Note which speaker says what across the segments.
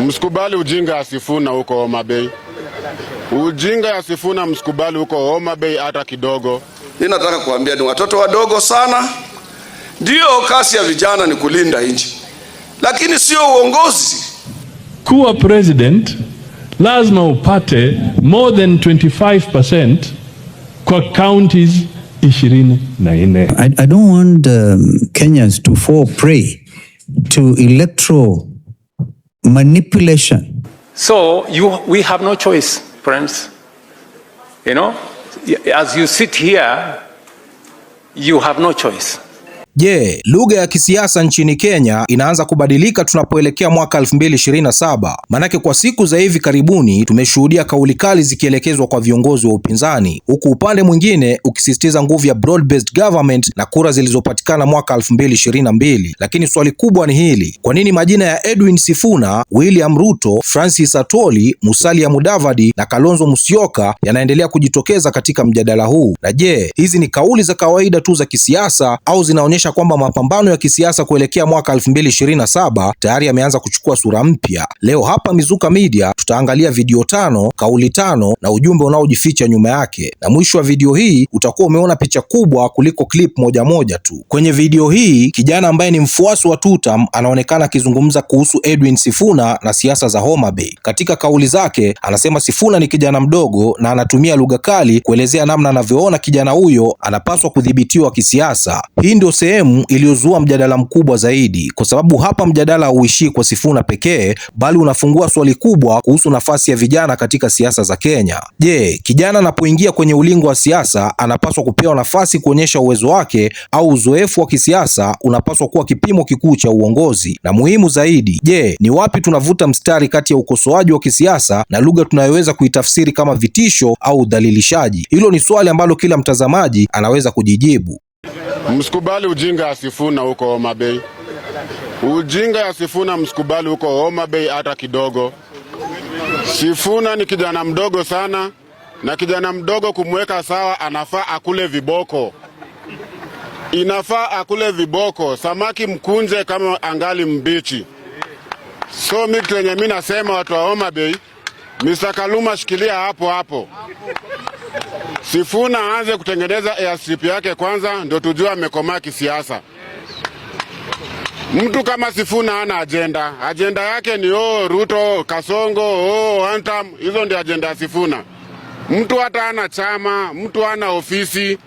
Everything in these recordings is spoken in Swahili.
Speaker 1: Msikubali ujinga ya Sifuna huko Homa Bay. Ujinga ya Sifuna msikubali huko Homa Bay hata kidogo.
Speaker 2: Ninataka kuambia ni watoto wadogo sana. Ndio kasi ya vijana ni kulinda nchi, lakini sio uongozi.
Speaker 3: Kuwa president lazima upate more than 25% kwa counties 24.
Speaker 4: I don't want Kenyans to fall prey to electoral manipulation.
Speaker 5: So we have no choice, friends. You know, as you sit here, you have no choice.
Speaker 6: Je, lugha ya kisiasa nchini Kenya inaanza kubadilika tunapoelekea mwaka 2027? Manake kwa siku za hivi karibuni tumeshuhudia kauli kali zikielekezwa kwa viongozi wa upinzani, huku upande mwingine ukisisitiza nguvu ya broad based government na kura zilizopatikana mwaka 2022. Lakini swali kubwa ni hili: kwa nini majina ya Edwin Sifuna, William Ruto, Francis Atwoli, Musalia Mudavadi na Kalonzo Musyoka yanaendelea kujitokeza katika mjadala huu? Na je, hizi ni kauli za kawaida tu za kisiasa au zinaonyesha kwamba mapambano ya kisiasa kuelekea mwaka 2027 tayari yameanza kuchukua sura mpya? Leo hapa Mizuka Media tutaangalia video 5, kauli 5 na ujumbe unaojificha nyuma yake, na mwisho wa video hii utakuwa umeona picha kubwa kuliko clip moja moja tu. Kwenye video hii kijana ambaye ni mfuasi wa Tutam anaonekana akizungumza kuhusu Edwin Sifuna na siasa za Homa Bay. Katika kauli zake anasema Sifuna ni kijana mdogo na anatumia lugha kali kuelezea namna anavyoona kijana huyo anapaswa kudhibitiwa kisiasa. Hii ndio sehemu iliyozua mjadala mkubwa zaidi, kwa sababu hapa mjadala hauishii kwa Sifuna pekee, bali unafungua swali kubwa kuhusu nafasi ya vijana katika siasa za Kenya. Je, kijana anapoingia kwenye ulingo wa siasa anapaswa kupewa nafasi kuonyesha uwezo wake, au uzoefu wa kisiasa unapaswa kuwa kipimo kikuu cha uongozi? Na muhimu zaidi, je, ni wapi tunavuta mstari kati ya ukosoaji wa kisiasa na lugha tunayoweza kuitafsiri kama vitisho au udhalilishaji? Hilo ni swali ambalo kila mtazamaji anaweza kujijibu.
Speaker 1: Msikubali ujinga ya Sifuna huko Homa Bay. Ujinga ya Sifuna msikubali huko Homa Bay hata kidogo. Sifuna ni kijana mdogo sana, na kijana mdogo kumweka sawa anafaa akule viboko. Inafaa akule viboko, samaki mkunje kama angali mbichi. So mimi nasema watu wa Homa Bay, Mr. Kaluma shikilia hapo hapo. Sifuna aanze kutengeneza airstrip yake kwanza, ndio tujue amekomaa kisiasa. Mtu kama Sifuna hana agenda. Agenda yake ni Ruto, Kasongo, one term. Hizo ndio agenda ya Sifuna. Mtu hata hana chama, mtu hana ofisi.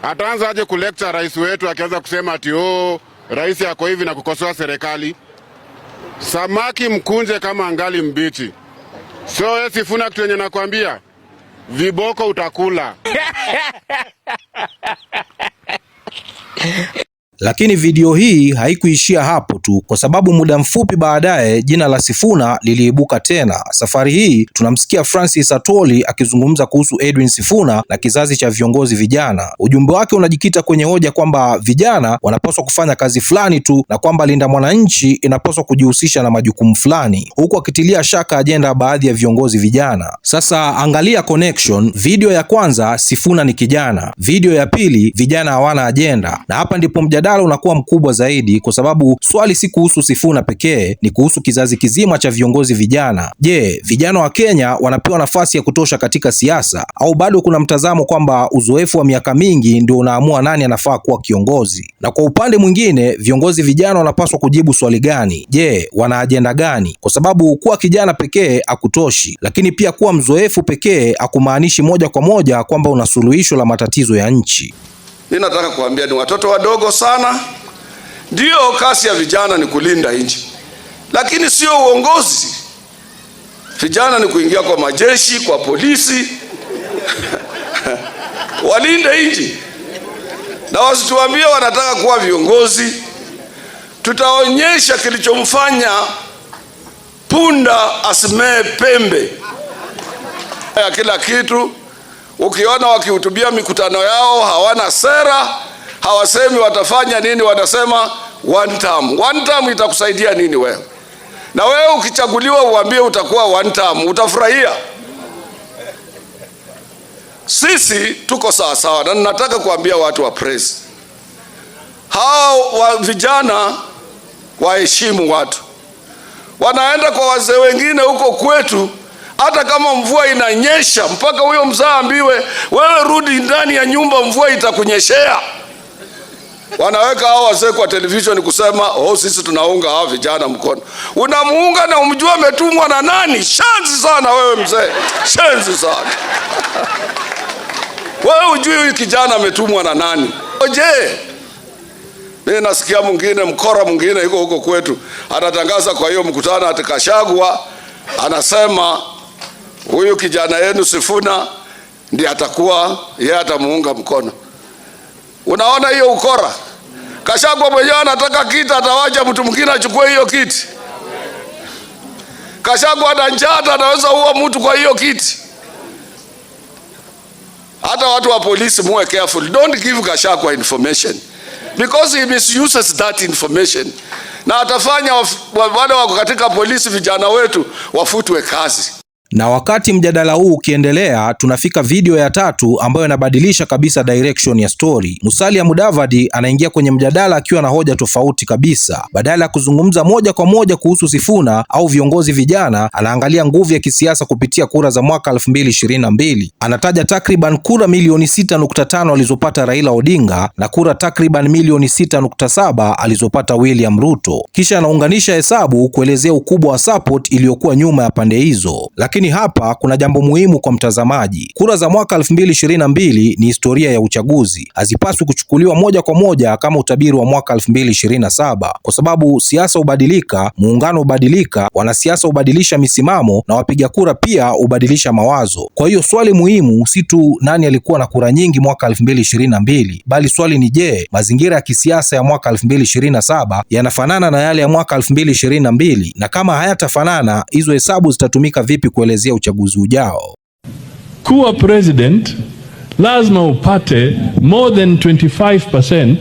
Speaker 1: Ataanza aje kulecture rais wetu akianza kusema ati rais yako hivi na kukosoa serikali? Samaki mkunje kama angali mbichi. So Sifuna, kitu yenye nakwambia, viboko utakula.
Speaker 6: Lakini video hii haikuishia hapo tu, kwa sababu muda mfupi baadaye jina la Sifuna liliibuka tena. Safari hii tunamsikia Francis Atwoli akizungumza kuhusu Edwin Sifuna na kizazi cha viongozi vijana. Ujumbe wake unajikita kwenye hoja kwamba vijana wanapaswa kufanya kazi fulani tu na kwamba Linda Mwananchi inapaswa kujihusisha na majukumu fulani, huku akitilia shaka ajenda ya baadhi ya viongozi vijana. Sasa angalia connection. Video ya kwanza, Sifuna ni kijana. Video ya pili, vijana hawana ajenda. Na hapa ndipo mjadala unakuwa mkubwa zaidi, kwa sababu swali si kuhusu Sifuna pekee, ni kuhusu kizazi kizima cha viongozi vijana. Je, vijana wa Kenya wanapewa nafasi ya kutosha katika siasa, au bado kuna mtazamo kwamba uzoefu wa miaka mingi ndio unaamua nani anafaa kuwa kiongozi? Na kwa upande mwingine, viongozi vijana wanapaswa kujibu swali gani? Je, wana ajenda gani? Kwa sababu kuwa kijana pekee hakutoshi, lakini pia kuwa mzoefu pekee hakumaanishi moja kwa moja kwamba una suluhisho la matatizo ya nchi.
Speaker 2: Ninataka kuambia ni watoto wadogo sana. Ndio kasi ya vijana ni kulinda nchi, lakini sio uongozi. Vijana ni kuingia kwa majeshi, kwa polisi walinde nchi, na wasituambie wanataka kuwa viongozi. Tutaonyesha kilichomfanya punda asimee pembe ya kila kitu. Ukiona wakihutubia mikutano yao hawana sera, hawasemi watafanya nini, watasema one term. One term itakusaidia nini wewe? Na wewe ukichaguliwa uambie utakuwa one term, utafurahia? Sisi tuko sawa sawa, na ninataka kuambia watu wa press, hao wa vijana waheshimu watu. wanaenda kwa wazee wengine huko kwetu, hata kama mvua inanyesha, mpaka huyo mzee ambiwe, wewe rudi ndani ya nyumba, mvua itakunyeshea. Wanaweka hao wazee kwa television kusema, oh, sisi tunaunga hao vijana mkono. Unamuunga na umjua ametumwa na nani? Shenzi sana wewe mzee, shenzi sana. Wewe ujui huyu kijana ametumwa na nani? Oje, mimi nasikia mwingine mkora mwingine yuko huko kwetu anatangaza kwa hiyo mkutano ati Gachagua anasema huyu kijana yenu Sifuna ndiye atakuwa yeye atamuunga mkono. Unaona hiyo ukora? Gachagua mwenyewe anataka kiti, atawacha mtu mwingine achukue hiyo kiti. Gachagua ana njaa, anaweza huwa mtu kwa hiyo kiti. Hata watu wa polisi muwe careful, don't give Gachagua information because he misuses that information, na atafanya wale wako katika polisi vijana wetu wafutwe kazi.
Speaker 6: Na wakati mjadala huu ukiendelea, tunafika video ya tatu ambayo inabadilisha kabisa direction ya story. Musalia Mudavadi anaingia kwenye mjadala akiwa na hoja tofauti kabisa. Badala ya kuzungumza moja kwa moja kuhusu Sifuna au viongozi vijana, anaangalia nguvu ya kisiasa kupitia kura za mwaka 2022. Anataja takriban kura milioni 6.5 alizopata Raila Odinga na kura takriban milioni 6.7 alizopata William Ruto. Kisha anaunganisha hesabu kuelezea ukubwa wa support iliyokuwa nyuma ya pande hizo. Lakini hapa kuna jambo muhimu kwa mtazamaji. Kura za mwaka 2022 ni historia ya uchaguzi. Hazipaswi kuchukuliwa moja kwa moja kama utabiri wa mwaka 2027, kwa sababu siasa hubadilika, muungano hubadilika, wanasiasa hubadilisha misimamo na wapiga kura pia hubadilisha mawazo. Kwa hiyo swali muhimu si tu nani alikuwa na kura nyingi mwaka 2022, bali swali ni je, mazingira ya kisiasa ya mwaka 2027 yanafanana na yale ya mwaka 2022, na kama hayatafanana, hizo hesabu zitatumika vipi kuelezea uchaguzi ujao?
Speaker 3: Kuwa president lazima upate more than 25%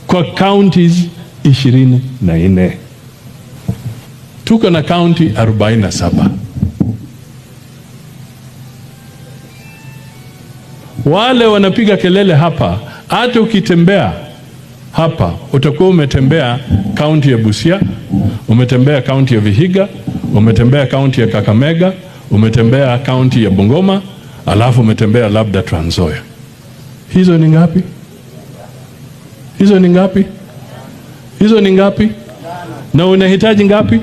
Speaker 3: kwa counties 24. Tuko na county 47. Wale wanapiga kelele hapa, hata ukitembea hapa utakuwa umetembea county ya Busia, umetembea county ya Vihiga, umetembea county ya Kakamega, umetembea county ya Bungoma, alafu umetembea labda Trans Nzoia. Hizo ni ngapi? Hizo ni ngapi? Hizo ni ngapi? Na unahitaji ngapi?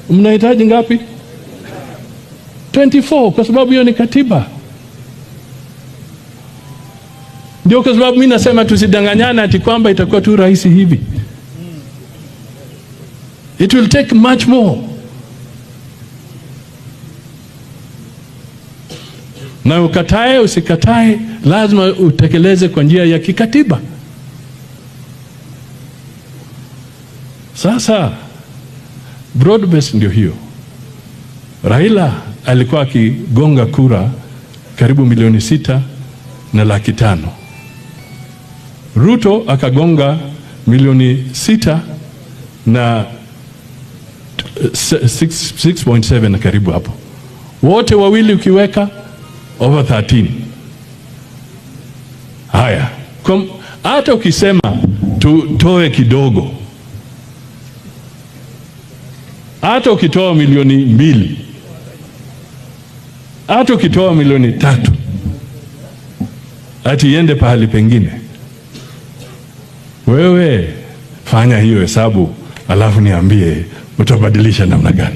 Speaker 3: Mnahitaji ngapi? 24, kwa sababu hiyo ni katiba. Ndio kwa sababu mimi nasema tusidanganyane ati kwamba itakuwa tu rahisi hivi. It will take much more. Na ukatae usikatae, lazima utekeleze kwa njia ya kikatiba. Sasa broad base ndio hiyo. Raila alikuwa akigonga kura karibu milioni 6.5. Ruto akagonga milioni 6 na 6.7 karibu hapo. Wote wawili ukiweka over 13. Haya, hata ukisema tutoe kidogo, hata ukitoa milioni 2, hata ukitoa milioni 3, ati iende pahali pengine, wewe fanya hiyo hesabu alafu niambie utabadilisha namna gani?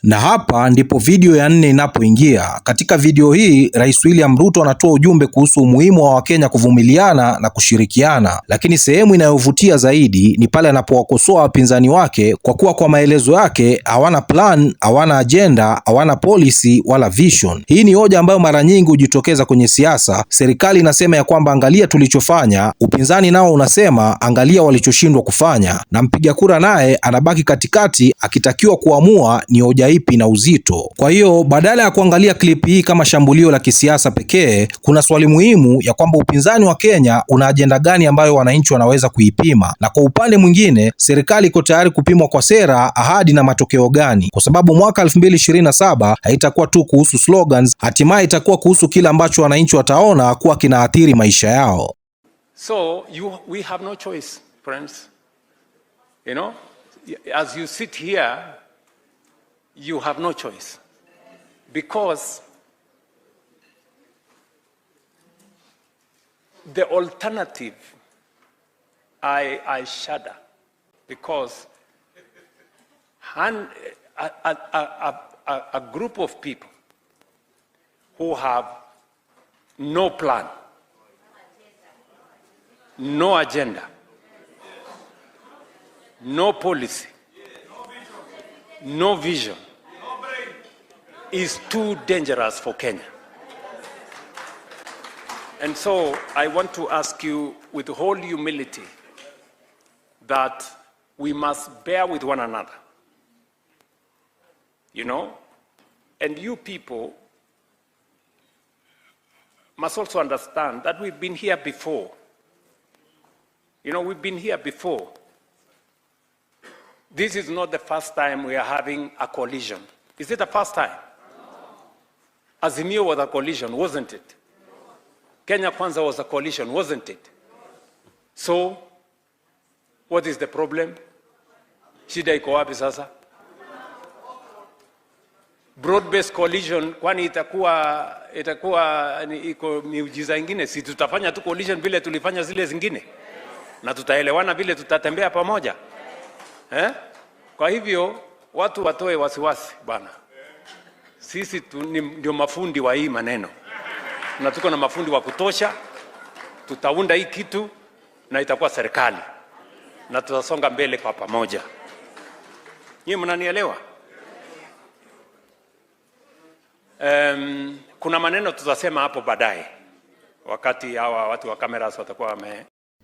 Speaker 6: Na hapa ndipo video ya 4 inapoingia. Katika video hii, Rais William Ruto anatoa ujumbe kuhusu umuhimu wa Wakenya kuvumiliana na kushirikiana, lakini sehemu inayovutia zaidi ni pale anapowakosoa wapinzani wake kwa kuwa kwa maelezo yake hawana plan, hawana agenda, hawana policy wala vision. Hii ni hoja ambayo mara nyingi hujitokeza kwenye siasa. Serikali inasema ya kwamba angalia tulichofanya, upinzani nao unasema angalia walichoshindwa kufanya, na mpiga kura naye anabaki katikati akitakiwa kuamua ni hoja ipi na uzito. Kwa hiyo badala ya kuangalia klipi hii kama shambulio la kisiasa pekee, kuna swali muhimu ya kwamba upinzani wa Kenya una ajenda gani ambayo wananchi wanaweza kuipima, na kwa upande mwingine serikali iko tayari kupimwa kwa sera, ahadi na matokeo gani, kwa sababu mwaka 2027 haitakuwa tu kuhusu slogans, hatimaye itakuwa kuhusu kile ambacho wananchi wataona kuwa kinaathiri maisha yao.
Speaker 5: So we have no choice, friends. You know, as you sit here, you have no choice. Because the alternative, I shudder. Because a group of people who have no plan, no agenda, no policy, no vision, is too dangerous for Kenya. And so I want to ask you with whole humility that we must bear with one another. You know? And you people must also understand that we've been here before. You know, we've been here before. This is not the first time we are having a collision. Is it the first time? Azimio was a collision, wasn't it? Kenya Kwanza was a collision, wasn't it? So, what is the problem? Shida iko wapi sasa? Broad-based collision, kwani itakuwa iko miujiza ingine? Si tutafanya tu collision vile tulifanya zile zingine? Na tutaelewana vile tutatembea pamoja? Kwa hivyo, watu watoe wasiwasi bana. Sisi ndio mafundi wa hii maneno. Na tuko na mafundi wa kutosha, tutaunda hii kitu na itakuwa serikali. Na tutasonga mbele kwa pamoja. Nyinyi mnanielewa? Kuna maneno tutasema hapo baadaye. Wakati hawa watu wa cameras watakuwa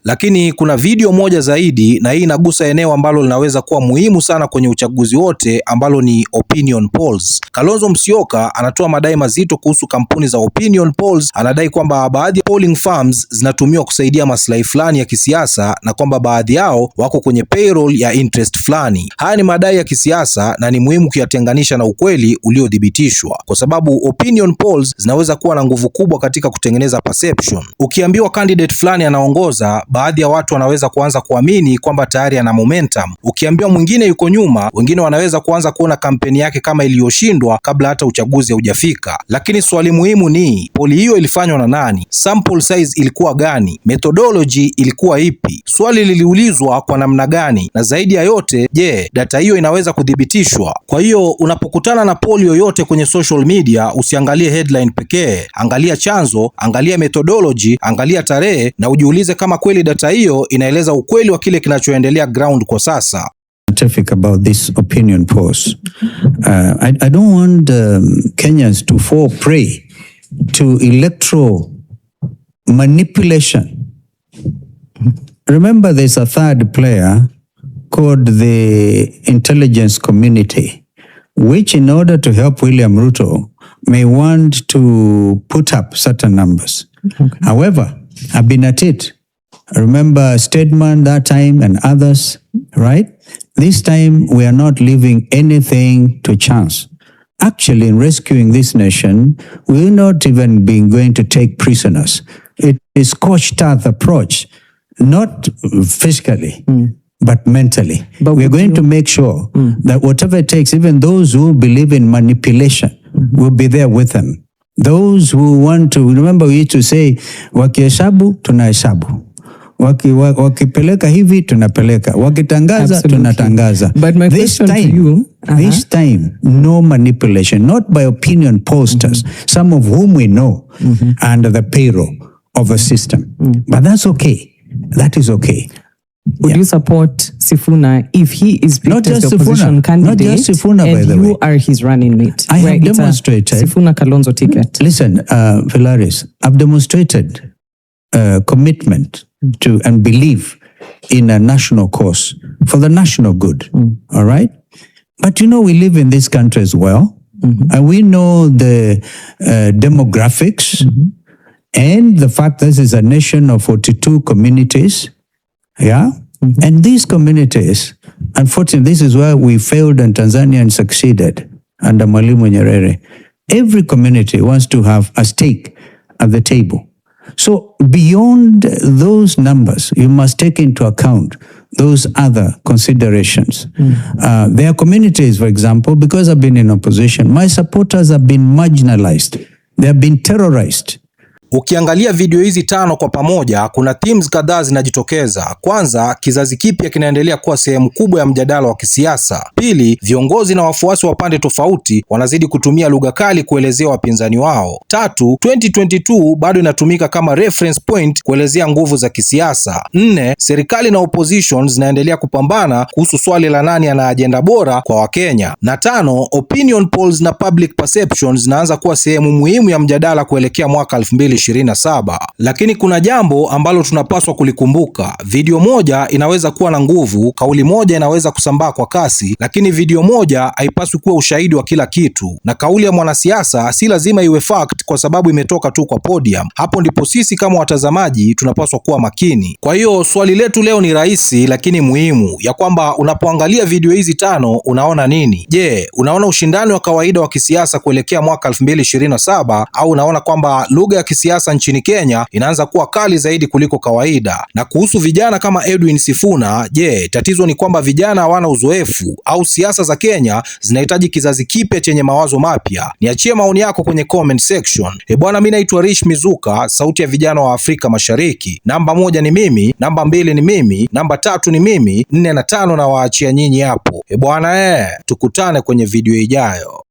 Speaker 6: Lakini kuna video moja zaidi, na hii inagusa eneo ambalo linaweza kuwa muhimu sana kwenye uchaguzi wote, ambalo ni opinion polls. Kalonzo Musyoka anatoa madai mazito kuhusu kampuni za opinion polls. Anadai kwamba baadhi ya polling firms zinatumiwa kusaidia maslahi fulani ya kisiasa na kwamba baadhi yao wako kwenye payroll ya interest fulani. Haya ni madai ya kisiasa na ni muhimu kuyatenganisha na ukweli uliothibitishwa, kwa sababu opinion polls zinaweza kuwa na nguvu kubwa katika kutengeneza perception. Ukiambiwa candidate fulani anaongoza, baadhi ya watu wanaweza kuanza kuamini kwamba tayari ana momentum. Ukiambiwa mwingine yuko nyuma, wengine wanaweza kuanza kuona kampeni yake kama iliyoshindwa kabla hata uchaguzi haujafika. Lakini swali muhimu ni, poli hiyo ilifanywa na nani? Sample size ilikuwa gani? Methodology ilikuwa ipi? Swali liliulizwa kwa namna gani? Na zaidi ya yote, je, data hiyo inaweza kuthibitishwa? Kwa hiyo unapokutana na poli yoyote kwenye social media, usiangalie headline pekee. Angalia chanzo, angalia methodology, angalia tarehe, na ujiulize kama kweli data hiyo inaeleza ukweli wa kile kinachoendelea ground kwa sasa.
Speaker 4: About this opinion polls. I don't want Kenyans to fall prey to electoral manipulation. Remember, there's a third player called the intelligence community, which in order to help William Ruto may want to put up certain numbers. Okay. However, I've been at it. I remember Stedman that time and others, right? This time we are not leaving anything to chance. Actually, in rescuing this nation, we're not even going to take prisoners. It is scorched earth approach, not physically, but mentally. But we're going to make sure that whatever it takes, even those who believe in manipulation will be there with them. Those who want to, remember we used to say, wakihesabu, tunahesabu. Wakipeleka hivi tunapeleka, wakitangaza tunatangaza. But my question to you, this time no manipulation, not by opinion posters, some of whom we know under the payroll of the system. But that's okay. That is okay.
Speaker 7: Would you support Sifuna if he is picked as the opposition candidate,
Speaker 4: not just Sifuna, by the way.
Speaker 7: You are his running mate?
Speaker 4: I have demonstrated
Speaker 7: Sifuna Kalonzo ticket.
Speaker 4: Listen, Philaris, I've demonstrated commitment to and believe in a national cause for the national good. All right? But you know, we live in this country as well, and we know the demographics and the fact that this is a nation of 42 communities. Yeah? And these communities, unfortunately, this is where we failed and Tanzania succeeded under Mwalimu Nyerere. Every community wants to have a stake at the table. So beyond those numbers, you must take into account those other considerations. There are communities, for example, because I've been in opposition, my supporters have been marginalized. They have been terrorized.
Speaker 6: Ukiangalia video hizi 5 kwa pamoja, kuna themes kadhaa zinajitokeza. Kwanza, kizazi kipya kinaendelea kuwa sehemu kubwa ya mjadala wa kisiasa. Pili, viongozi na wafuasi wa pande tofauti wanazidi kutumia lugha kali kuelezea wapinzani wao. Tatu, 2022 bado inatumika kama reference point kuelezea nguvu za kisiasa. 4, serikali na opposition zinaendelea kupambana kuhusu swali la nani ana ajenda bora kwa Wakenya. Na 5, opinion polls na public perceptions zinaanza kuwa sehemu muhimu ya mjadala kuelekea mwaka 2027. Lakini kuna jambo ambalo tunapaswa kulikumbuka. Video moja inaweza kuwa na nguvu, kauli moja inaweza kusambaa kwa kasi, lakini video moja haipaswi kuwa ushahidi wa kila kitu. Na kauli ya mwanasiasa si lazima iwe fact kwa sababu imetoka tu kwa podium. Hapo ndipo sisi kama watazamaji tunapaswa kuwa makini. Kwa hiyo swali letu leo ni rahisi lakini muhimu, ya kwamba unapoangalia video hizi 5 unaona nini? Je, unaona ushindani wa kawaida wa kisiasa kuelekea mwaka 2027 au unaona kwamba lugha ya kisiasa nchini Kenya inaanza kuwa kali zaidi kuliko kawaida? Na kuhusu vijana kama Edwin Sifuna, je, tatizo ni kwamba vijana hawana uzoefu au siasa za Kenya zinahitaji kizazi kipya chenye mawazo mapya? Niachie maoni yako kwenye comment section. Bwana, mimi naitwa Rich Mizuka, sauti ya vijana wa Afrika Mashariki. Namba 1 ni mimi, namba 2 ni mimi, namba 3 ni mimi, 4 na 5 na waachia nyinyi hapo. Bwana, tukutane kwenye video ijayo.